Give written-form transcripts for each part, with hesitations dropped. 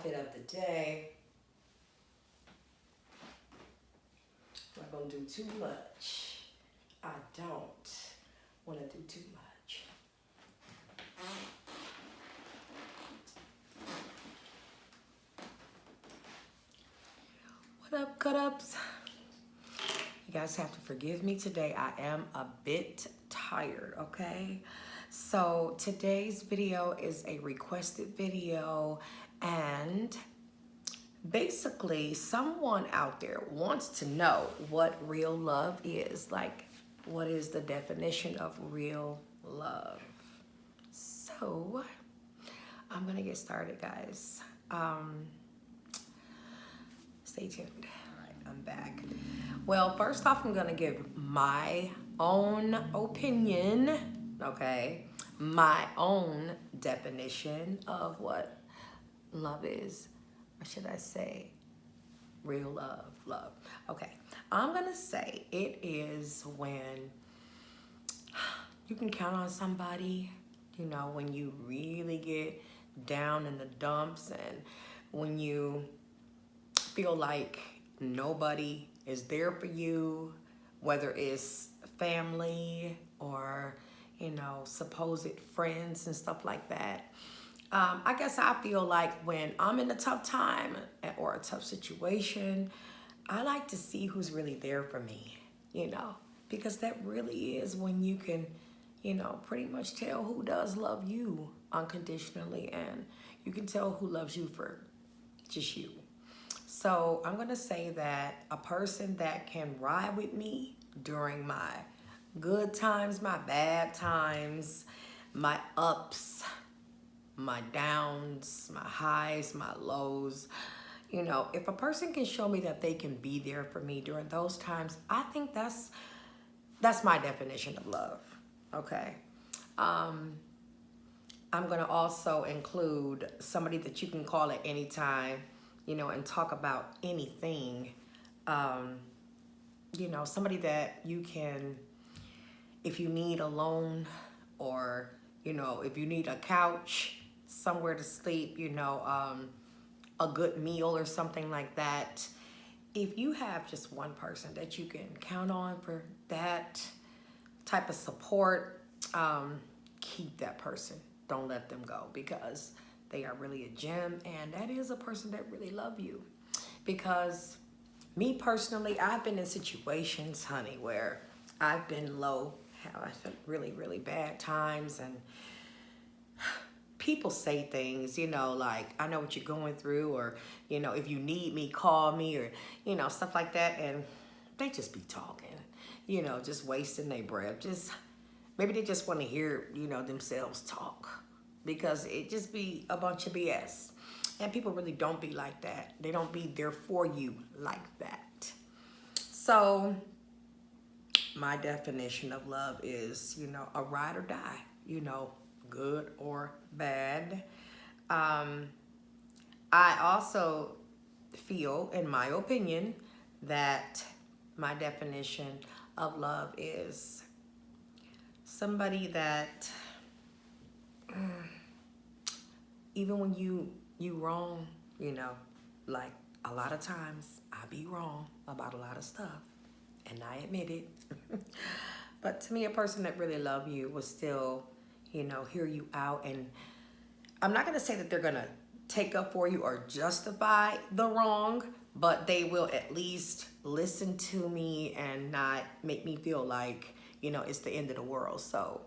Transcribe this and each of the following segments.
outfit of the day. I'm not gonna do too much. I don't want to do too much. What up, cut ups? You guys have to forgive me today. I am a bit tired, okay? So today's video is a requested video, and basically someone out there wants to know what real love is. Like, what is the definition of real love? So I'm gonna get started, guys. Stay tuned. All right, I'm back. Well, first off, I'm gonna give my own opinion, okay? My own definition of what love is. Or should I say real love? Love. Okay. I'm gonna say it is when you can count on somebody, you know, when you really get down in the dumps and when you feel like nobody is there for you, whether it's family or, you know, supposed friends and stuff like that. I guess I feel like when I'm in a tough time or a tough situation, I like to see who's really there for me, you know, because that really is when you can, you know, pretty much tell who does love you unconditionally, and you can tell who loves you for just you. So I'm gonna say that a person that can ride with me during my good times, my bad times, my ups, my downs, my highs, my lows. You know, if a person can show me that they can be there for me during those times, I think that's my definition of love, okay? I'm gonna also include somebody that you can call at any time, you know, and talk about anything. You know, somebody that you can, if you need a loan or, you know, if you need a couch, somewhere to sleep, you know, a good meal or something like that. If you have just one person that you can count on for that type of support, keep that person. Don't let them go, because they are really a gem, and that is a person that really love you. Because me personally, I've been in situations, honey, where I've been low, I've had really, really bad times, and people say things, you know, like, I know what you're going through, or, you know, if you need me, call me, or, you know, stuff like that, and they just be talking, you know, just wasting their breath. Just, maybe they just want to hear, you know, themselves talk, because it just be a bunch of BS. And people really don't be like that. They don't be there for you like that. So my definition of love is, you know, a ride or die, you know, good or bad. I also feel, in my opinion, that my definition of love is somebody that even when you wrong, you know, like a lot of times I be wrong about a lot of stuff, and I admit it. But to me, a person that really love you will still, you know, hear you out. And I'm not gonna say that they're gonna take up for you or justify the wrong, but they will at least listen to me and not make me feel like, you know, it's the end of the world. So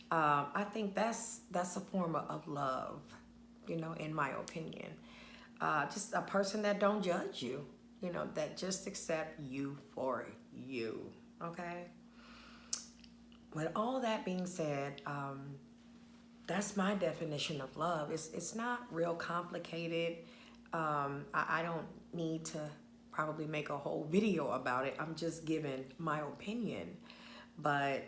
I think that's a form of love, you know, in my opinion. Just a person that don't judge you, you know, that just accept you for you, okay? With all that being said, that's my definition of love. It's not real complicated. I don't need to probably make a whole video about it. I'm just giving my opinion, but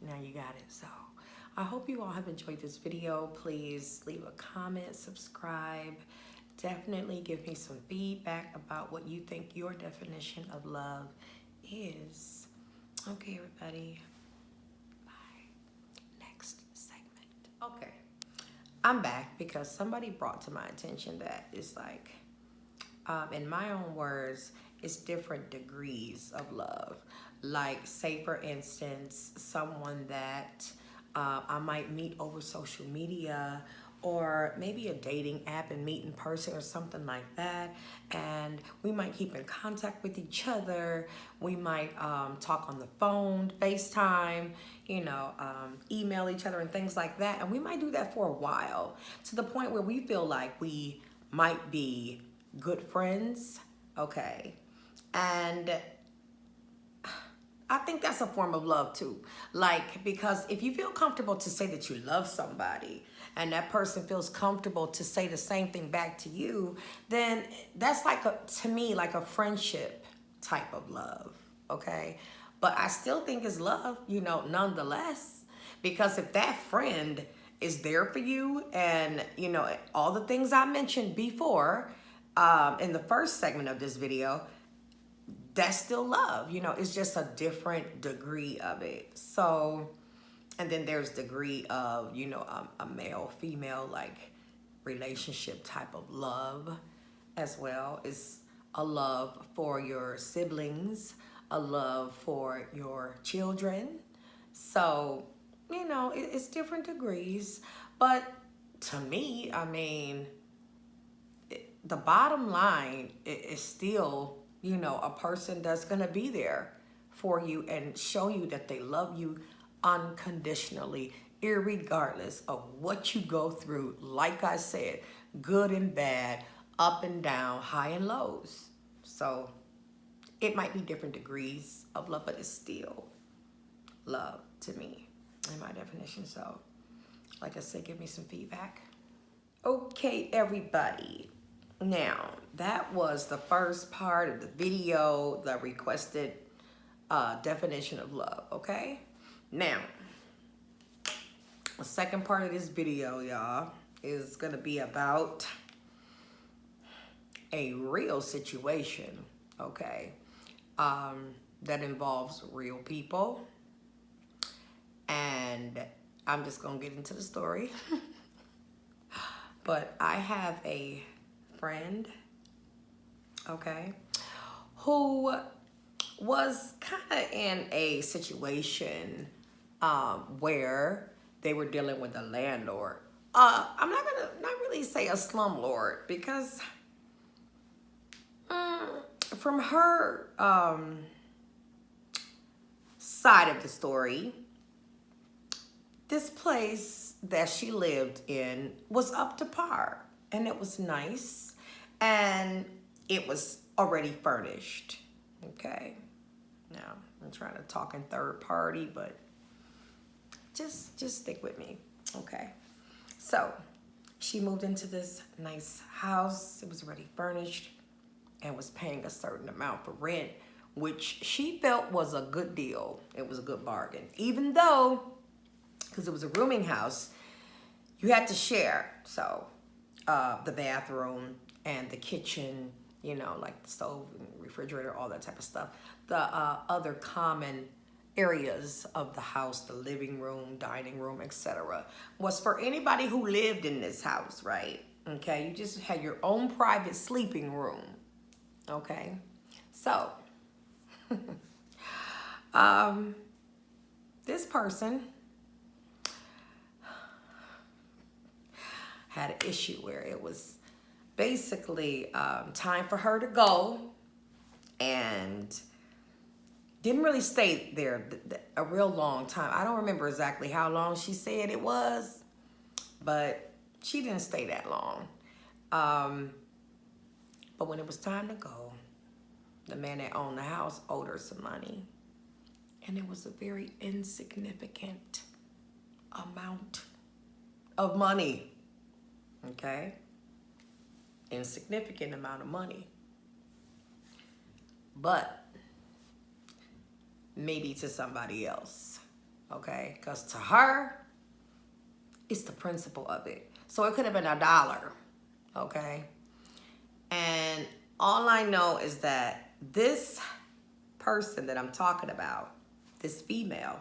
now you got it. So I hope you all have enjoyed this video. Please leave a comment, subscribe. Definitely give me some feedback about what you think your definition of love is. Okay, everybody. Bye. Next segment. Okay. I'm back because somebody brought to my attention that it's like, in my own words, it's different degrees of love. Like, say for instance, someone that I might meet over social media or maybe a dating app and meet in person or something like that. And we might keep in contact with each other. We might talk on the phone, FaceTime, email each other and things like that. And we might do that for a while to the point where we feel like we might be good friends. Okay. And I think that's a form of love too. Like, because if you feel comfortable to say that you love somebody and that person feels comfortable to say the same thing back to you, then that's like to me, like a friendship type of love. Okay. But I still think it's love, nonetheless, because if that friend is there for you and, all the things I mentioned before, in the first segment of this video, that's still love. It's just a different degree of it. So, and then there's degree of, a male, female, like relationship type of love as well. It's a love for your siblings, a love for your children. So, it's different degrees. But to me, I mean, the bottom line is still, a person that's going to be there for you and show you that they love you unconditionally, irregardless of what you go through. Like I said, good and bad, up and down, high and lows. So it might be different degrees of love, but it's still love to me in my definition. So like I said, give me some feedback. Okay, everybody. Now, that was the first part of the video, the requested definition of love, okay? Now, the second part of this video, y'all, is going to be about a real situation, okay, that involves real people. And I'm just going to get into the story. But I have a friend, okay, who was kind of in a situation where they were dealing with a landlord. I'm not really say a slumlord, because from her side of the story, this place that she lived in was up to par, and it was nice, and it was already furnished. Okay. Now, I'm trying to talk in third party, but just stick with me. Okay. So she moved into this nice house. It was already furnished and was paying a certain amount for rent, which she felt was a good deal. It was a good bargain. Even though, because it was a rooming house, you had to share. So the bathroom and the kitchen, like the stove and refrigerator, all that type of stuff. The other common areas of the house, the living room, dining room, etc., was for anybody who lived in this house, right? Okay, you just had your own private sleeping room. Okay, so this person had an issue where it was basically time for her to go, and didn't really stay there a real long time. I don't remember exactly how long she said it was, but she didn't stay that long. But when it was time to go, the man that owned the house owed her some money, and it was a very insignificant amount of money. Okay? Insignificant amount of money. But maybe to somebody else. Okay? Because to her, it's the principle of it. So it could have been $1. Okay? And all I know is that this person that I'm talking about, this female,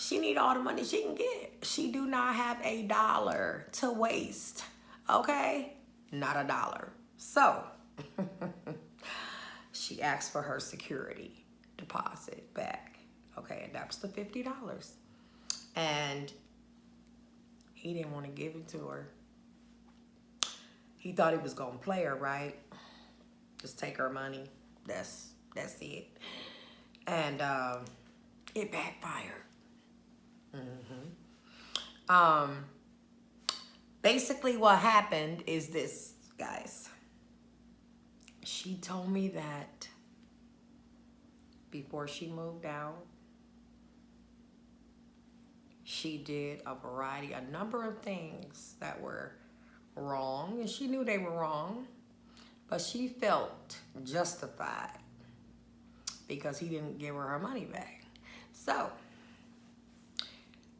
She need all the money she can get. She do not have a dollar to waste. Okay? Not a dollar. So, she asked for her security deposit back. Okay, and that was the $50. And he didn't want to give it to her. He thought he was gonna play her, right? Just take her money. That's it. And it backfired. Basically what happened is this, guys. She told me that before she moved out, she did a number of things that were wrong, and she knew they were wrong, but she felt justified because he didn't give her money back. So,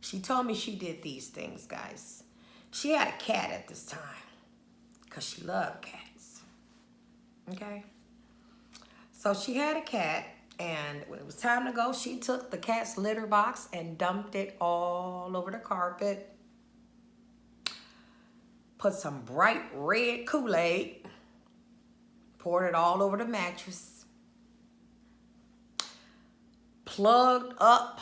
she told me she did these things, guys. She had a cat at this time because she loved cats. Okay? So she had a cat, and when it was time to go, she took the cat's litter box and dumped it all over the carpet. Put some bright red Kool-Aid. Poured it all over the mattress. Plugged up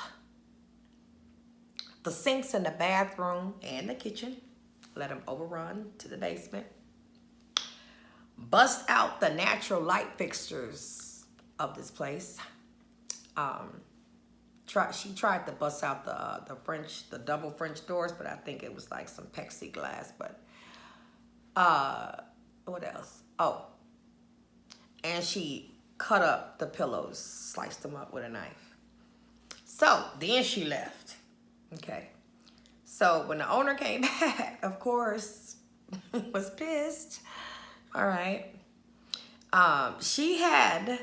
the sinks in the bathroom and the kitchen. Let them overrun to the basement. Bust out the natural light fixtures of this place. She tried to bust out the double French doors, but I think it was like some plexiglass. But what else? Oh, and she cut up the pillows, sliced them up with a knife. So then she left. Okay. So when the owner came back, of course, was pissed. All right. She had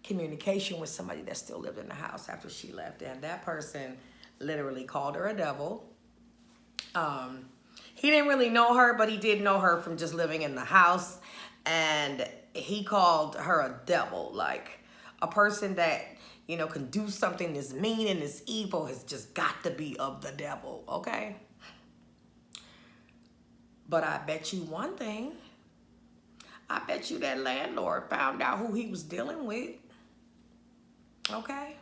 communication with somebody that still lived in the house after she left, and that person literally called her a devil. He didn't really know her, but he did know her from just living in the house, and he called her a devil, like a person that, you know, can do something that's mean and is evil has just got to be of the devil, okay? But I bet you one thing. I bet you that landlord found out who he was dealing with, okay?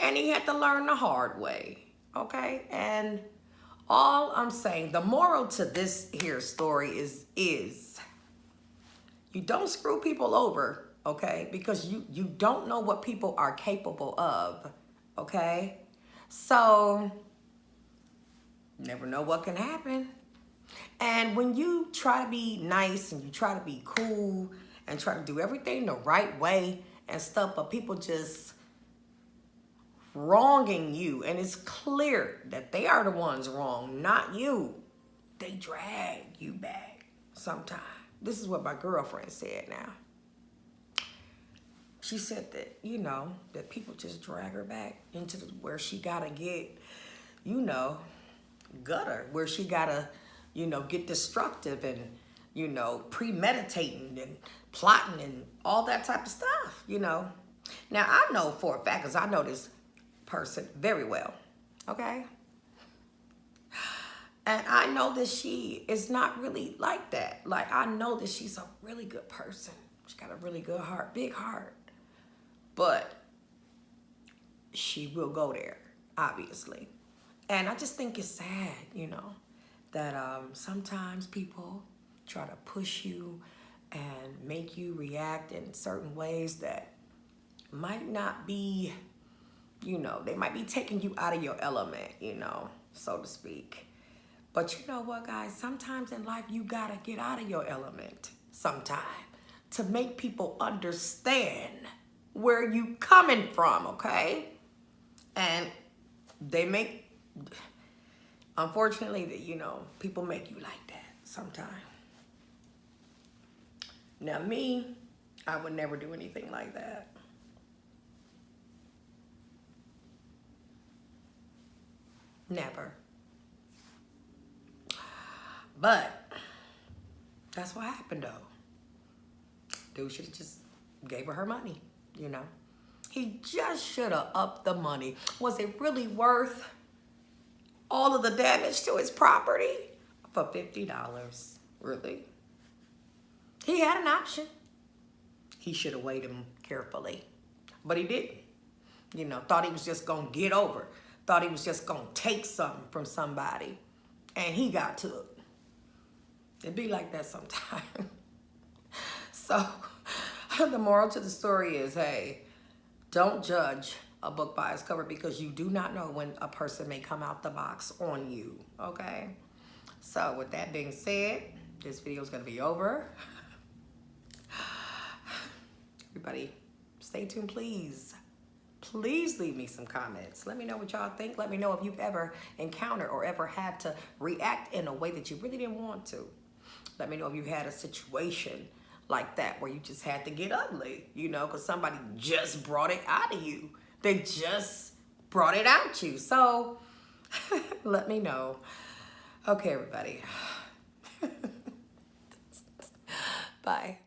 And he had to learn the hard way, okay? And all I'm saying, the moral to this here story is you don't screw people over, okay? Because you don't know what people are capable of, okay? So, never know what can happen. And when you try to be nice and you try to be cool and try to do everything the right way and stuff, but people just wronging you, and it's clear that they are the ones wrong, not you. They drag you back sometimes. This is what my girlfriend said now. She said that, you know, that people just drag her back into where she gotta get, you know, gutter, where she gotta, you know, get destructive and, you know, premeditating and plotting and all that type of stuff, you know. Now, I know for a fact, because I know this person very well, okay? And I know that she is not really like that. Like, I know that she's a really good person. She's got a really good heart, big heart. But she will go there, obviously. And I just think it's sad, you know, that sometimes people try to push you and make you react in certain ways that might not be, you know, they might be taking you out of your element, you know, so to speak. But you know what, guys? Sometimes in life, you gotta get out of your element sometime to make people understand where you coming from, okay? And they make, unfortunately, you know, people make you like that sometimes. Now me, I would never do anything like that. Never. But that's what happened though. Dude should have just gave her money, you know. He just should have upped the money. Was it really worth all of the damage to his property for $50? Really? He had an option. He should have weighed him carefully, but he didn't. You know, thought he was just gonna get over. Thought he was just gonna take something from somebody, and he got took. It be like that sometimes. So the moral to the story is, hey, don't judge a book by its cover, because you do not know when a person may come out the box on you, okay? So with that being said, this video is gonna be over. Everybody, stay tuned, please. Please leave me some comments. Let me know what y'all think. Let me know if you've ever encountered or ever had to react in a way that you really didn't want to. Let me know if you had a situation like that where you just had to get ugly, you know, because somebody just brought it out of you. They just brought it out you. So let me know. Okay, everybody. Bye.